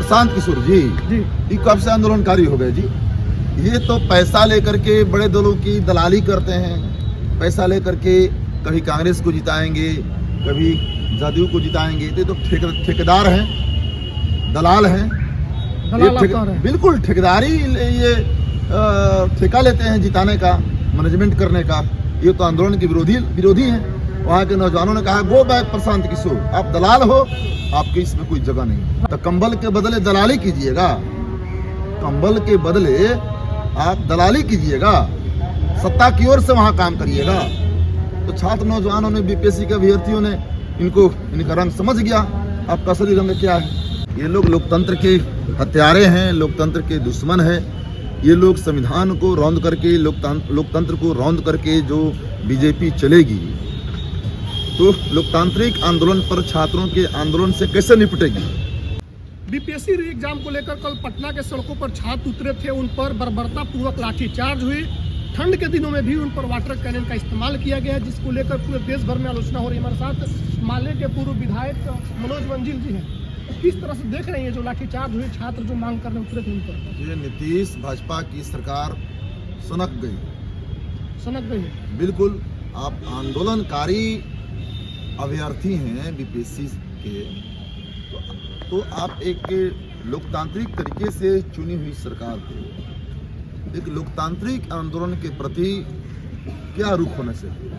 प्रशांत किशोर जी ये कब से आंदोलनकारी हो गए जी? ये तो पैसा लेकर के बड़े दलों की दलाली करते हैं। पैसा लेकर के कभी कांग्रेस को जिताएंगे, कभी जदयू को जिताएंगे। तो ठेकेदार हैं, दलाल हैं, बिल्कुल ठेकेदारी ये ठेका लेते हैं जिताने का, मैनेजमेंट करने का। ये तो आंदोलन के विरोधी हैं। वहाँ के नौजवानों ने कहा गो बैक प्रशांत किशोर, आप दलाल हो, आपके इसमें कोई जगह नहीं। तो कंबल के बदले दलाली कीजिएगा, कंबल के बदले आप दलाली कीजिएगा, सत्ता की ओर से वहाँ काम करिएगा। तो छात्र नौजवानों ने, बीपीएससी के अभ्यर्थियों ने इनका रंग समझ गया। आपका असली रंग क्या है? ये लोग लोकतंत्र के हत्यारे हैं, लोकतंत्र के दुश्मन हैं। ये लोग संविधान को रौंद करके, लोकतंत्र को रौंद करके जो बीजेपी चलेगी, तो लोकतांत्रिक आंदोलन पर छात्रों के आंदोलन से कैसे निपटेगी? बीपीएससी री एग्जाम को लेकर कल पटना के सड़कों पर छात्र उतरे थे। उन पर बर्बरतापूर्वक लाठीचार्ज हुई। ठंड के दिनों में भी उन पर वाटर कैनन का इस्तेमाल किया गया है, जिसको लेकर पूरे देश भर में आलोचना हो रही है। हमारे साथ माले के पूर्व विधायक मनोज मंजिल जी हैं। किस तरह से देख रहे हैं जो लाठीचार्ज हुए, छात्र जो मांग करने उतरे थे उन पर? ये नीतीश भाजपा की सरकार सनक गई है। बिल्कुल, आप आंदोलनकारी अभ्यर्थी हैं बीपीएससी के, तो आप एक लोकतांत्रिक तरीके से चुनी हुई सरकार को एक लोकतांत्रिक आंदोलन के प्रति क्या रुख होना चाहिए?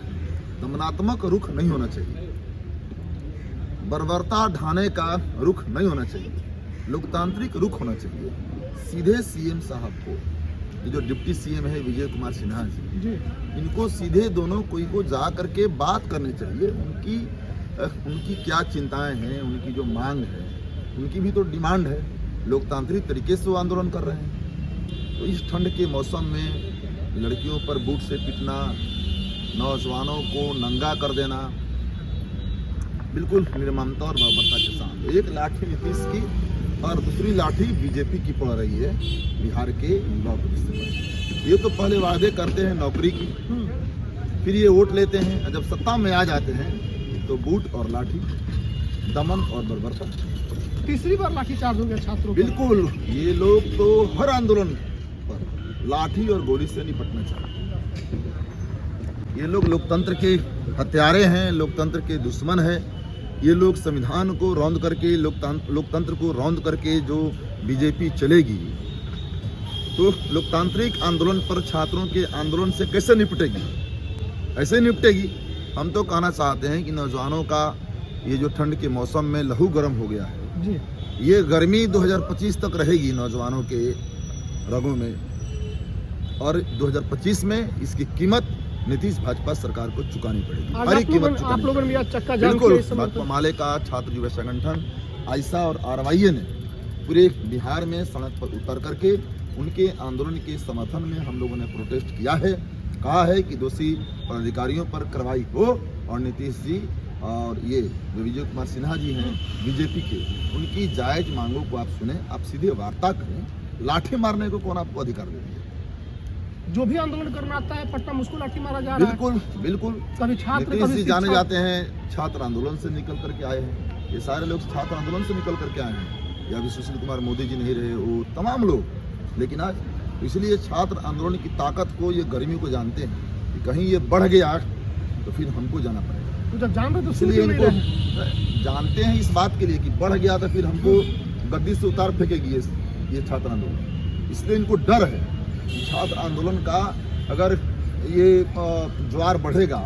दमनात्मक रुख नहीं होना चाहिए, बर्बरता ढाने का रुख नहीं होना चाहिए, लोकतांत्रिक रुख होना चाहिए। सीधे सीएम साहब को, ये जो डिप्टी सीएम है विजय कुमार सिन्हा जी, इनको सीधे दोनों कोई को जा करके बात करनी चाहिए। उनकी क्या चिंताएं हैं, उनकी जो मांग है, उनकी भी तो डिमांड है। लोकतांत्रिक तरीके से वो आंदोलन कर रहे हैं। तो इस ठंड के मौसम में लड़कियों पर बूट से पीटना, नौजवानों को नंगा कर देना, बिल्कुल निर्ममता और बर्बरता के साथ। एक लाठी नीतीश की और दूसरी लाठी बीजेपी की पड़ रही है बिहार के युवा पर। ये तो पहले वादे करते हैं नौकरी की, फिर ये वोट लेते हैं, और जब सत्ता में आ जाते हैं तो बूट और लाठी, दमन और बर्बरता। तीसरी बार लाठीचार्ज हो गया छात्रों। बिल्कुल, ये लोग तो हर आंदोलन पर लाठी और गोली से निपटना चाहते हैं। ये लोग लोकतंत्र के हत्यारे हैं, लोकतंत्र के दुश्मन हैं। ये लोग संविधान को रौंद करके, लोकतंत्र को रौंद करके जो बीजेपी चलेगी, तो लोकतांत्रिक आंदोलन पर छात्रों के आंदोलन से कैसे निपटेगी? ऐसे निपटेगी। हम तो कहना चाहते हैं कि नौजवानों का ये जो ठंड के मौसम में लहू गर्म हो गया है जी, ये गर्मी 2025 तक रहेगी नौजवानों के रगों में, और 2025 में इसकी कीमत नीतीश भाजपा सरकार को चुकानी पड़ेगी। हर कीमत आप लोगों ने चक्का जाम बिल्कुल। भाकपा माले का छात्र युवा संगठन आयसा और आरवाईए ने पूरे बिहार में सड़क पर उतर करके उनके आंदोलन के समर्थन में हम लोगों ने प्रोटेस्ट किया है। कहा है कि दोषी पदाधिकारियों पर कार्रवाई हो, और नीतीश जी और ये जो विजय कुमार सिन्हा जी हैं बीजेपी के, उनकी जायज मांगों को आप सुने, आप सीधे वार्ता करें। लाठी मारने को कौन आपको अधिकार दे दिया? जो भी आंदोलन करना आता है पट्टा मुझको लाठी मारा जा रहा है। बिल्कुल। कभी छात्र, नीतीश जी जाने जाते हैं छात्र आंदोलन से निकल करके आए हैं। ये सारे लोग छात्र आंदोलन से निकल करके आए हैं। या भी सुशील कुमार मोदी जी नहीं रहे, वो तमाम लोग। लेकिन आज इसलिए छात्र आंदोलन की ताकत को, ये गर्मी को जानते हैं कि कहीं ये बढ़ गया तो फिर हमको जाना पड़ेगा। तो जब जान रहे तो इसलिए इनको जानते हैं इस बात के लिए कि बढ़ गया तो फिर हमको गद्दी से उतार फेंकेगी ये छात्र आंदोलन। इसलिए इनको डर है कि छात्र आंदोलन का अगर ये ज्वार बढ़ेगा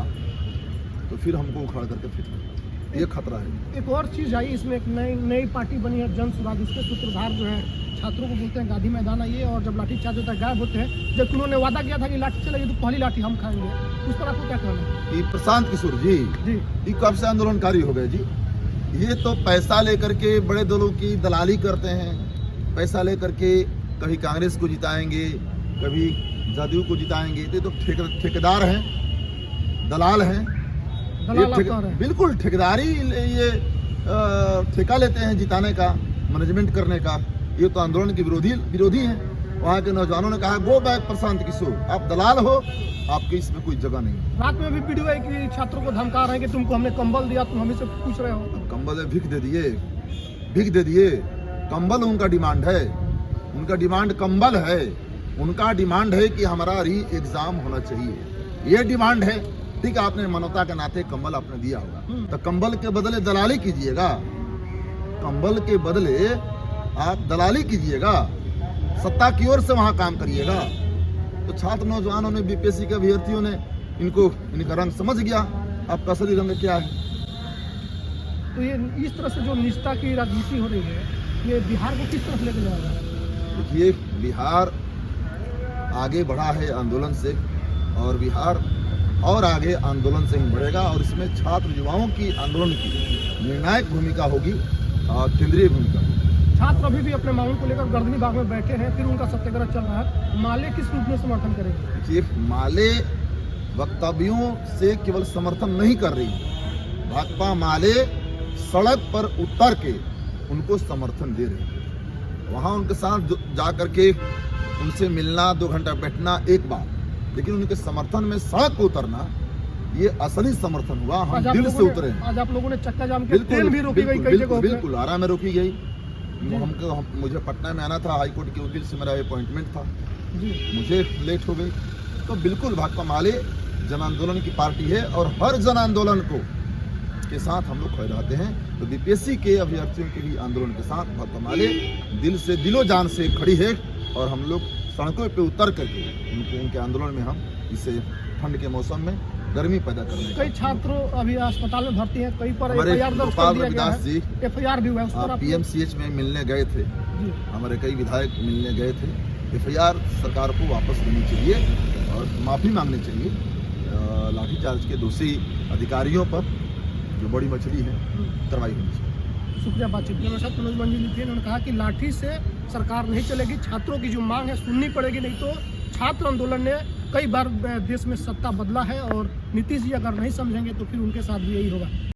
तो फिर हमको उखाड़ करके फेंकेगा, ये खतरा है। एक और चीज़ आई इसमें, एक नई पार्टी बनी है जन सुराज। उसके सूत्रधार जो है छात्रों को बोलते हैं गांधी मैदान आइए, और जब लाठी चार्ज होता है गायब होते हैं। जब उन्होंने वादा किया था कि लाठी चलेगी तो पहली लाठी हम खाएंगे, उस पर आपको क्या कहना है? ये प्रशांत किशोर जी ये कब से आंदोलनकारी हो गए जी? ये तो पैसा लेकर के बड़े दलों की दलाली करते हैं। पैसा लेकर के कभी कांग्रेस को जिताएंगे, कभी जदयू को जिताएंगे। तो ठेकेदार हैं, दलाल हैं, बिल्कुल ठेकेदारी ये ठेका लेते हैं जिताने का, मैनेजमेंट करने का। ये तो आंदोलन के विरोधी हैं। वहाँ के नौजवानों ने कहा गो बैक प्रशांत किशोर, आप दलाल हो, आपके इसमें कोई जगह नहीं। रात में भी वीडियो है कि छात्रों को धमका रहे हैं कि तुमको हमने कंबल दिया, तुम हमें से पूछ रहे हो। कंबल भीख दे दिए, कंबल उनका डिमांड है, उनका डिमांड कंबल है, उनका डिमांड है कि हमारा री एग्जाम होना चाहिए, ये डिमांड है। ठीक है, आपने मानवता के नाते कंबल आपने दिया होगा, तो कंबल के बदले दलाली कीजिएगा, कंबल के बदले आप दलाली कीजिएगा, सत्ता की ओर से वहां काम करिएगा। तो छात्र नौजवानों ने, बीपीएससी के अभ्यर्थियों ने इनका रंग समझ गया, आपका असली रंग क्या है। तो ये इस तरह से जो निष्ठा की राजनीति हो रही है, ये बिहार को किस तरफ लेके जाएगा? देखिए, बिहार आगे बढ़ा है आंदोलन से, और बिहार और आगे आंदोलन से ही बढ़ेगा, और इसमें छात्र युवाओं की आंदोलन की निर्णायक भूमिका होगी, केंद्रीय भूमिका। छात्र अभी भी अपने मांगों को लेकर गर्दनी बाग में बैठे हैं, फिर उनका सत्याग्रह चल रहा है। माले किस रूप में समर्थन करेंगे? देखिए, माले वक्तव्यों से केवल समर्थन नहीं कर रही, भाकपा माले सड़क पर उतर के उनको समर्थन दे रही। वहां उनके साथ जा करके उनसे मिलना, 2 घंटा बैठना एक बात, लेकिन उनके समर्थन में सड़क को उतरना, ये असली समर्थन हुआ। हम दिल से उतरे। आज आप लोगों ने चक्का जाम के ट्रेन भी रोकी गई कई जगहों पे। बिल्कुल, आरा में रोकी गई। मुझे पटना में आना था, हाईकोर्ट के वकील से मेरा अपॉइंटमेंट था जी, मुझे लेट हो गई। तो बिल्कुल भाकपा माले जन आंदोलन की पार्टी है, और हर जन आंदोलन को के साथ हम लोग खड़े रहते हैं। तो बीपीएससी के अभ्यर्थियों के भी आंदोलन के साथ भाकपा माले दिल से, दिलो जान से खड़ी है, और हम लोग सड़कों पे उतर करके उनके आंदोलन में हम इसे ठंड के मौसम में गर्मी पैदा करने। कई छात्रों अभी अस्पताल में भर्ती हैं, कई पर हमारे एफआईआर दर्ज कर दिया गया है, एफआईआर भी हुआ है उस पर। पीएमसीएच में मिलने गए थे, हमारे कई विधायक मिलने गए थे। एफआईआर सरकार को वापस लेनी चाहिए और माफ़ी मांगनी चाहिए। लाठीचार्ज के दोषी अधिकारियों पर, जो बड़ी मछली है, कार्रवाई होनी चाहिए। शुक्रिया बातचीत के साथ। मनोज मंजिल लिखे उन्होंने कहा कि लाठी से सरकार नहीं चलेगी, छात्रों की जो मांग है सुननी पड़ेगी, नहीं तो छात्र आंदोलन ने कई बार देश में सत्ता बदला है, और नीतीश जी अगर नहीं समझेंगे तो फिर उनके साथ भी यही होगा।